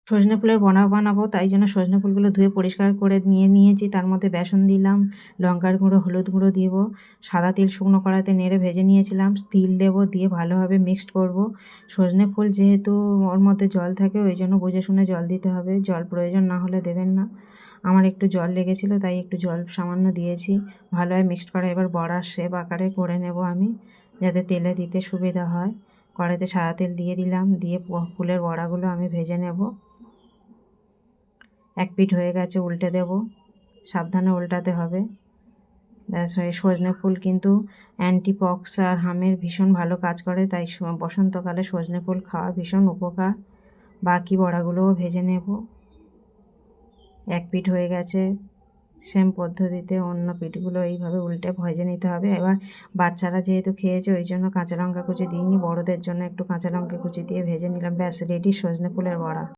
সজনে ফুলের বড়া বানাবো, তাই জন্য সজনে ফুলগুলো ধুয়ে পরিষ্কার করে নিয়ে নিয়েছি। তার মধ্যে বেসন দিলাম, লঙ্কার গুঁড়ো, হলুদ গুঁড়ো দিব, সাদা তিল শুকনো কড়াইতে নেড়ে ভেজে নিয়েছিলাম। তিল দেবো, দিয়ে ভালোভাবে মিক্সড করব। সজনে ফুল যেহেতু ওর মধ্যে জল থাকে, ওই জন্য বুঝে শুনে জল দিতে হবে। জল প্রয়োজন না হলে দেবেন না। আমার একটু জল লেগেছিলো, তাই একটু জল সামান্য দিয়েছি। ভালোভাবে মিক্সড করে এবার বড়ার শেপ আকারে করে নেব আমি, যাতে তেলে দিতে সুবিধা হয়। কড়াইতে সাদা তেল দিয়ে দিলাম, দিয়ে ফুলের বড়াগুলো আমি ভেজে নেব। এক পিঠ হয়ে গেছে, উল্টে দেব, সাবধানে উল্টাতে হবে। ব্যাস, হয়ে সজনে ফুল কিন্তু অ্যান্টিপক্স আর হামের ভীষণ ভালো কাজ করে, তাই বসন্তকালে সজনে ফুল খাওয়া ভীষণ উপকার। বাকি বড়াগুলোও ভেজে নেব। এক পিঠ হয়ে গেছে, সেম পদ্ধতিতে অন্য পিঠগুলো এইভাবে উল্টে ভেজে নিতে হবে। এবার বাচ্চারা যেহেতু খেয়েছে, ওই জন্য কাঁচা লঙ্কা কুচি দিইনি, বড়দের জন্য একটু কাঁচা লঙ্কা কুচি দিয়ে ভেজে নিলাম। ব্যাস, রেডি সজনে ফুলের বড়া।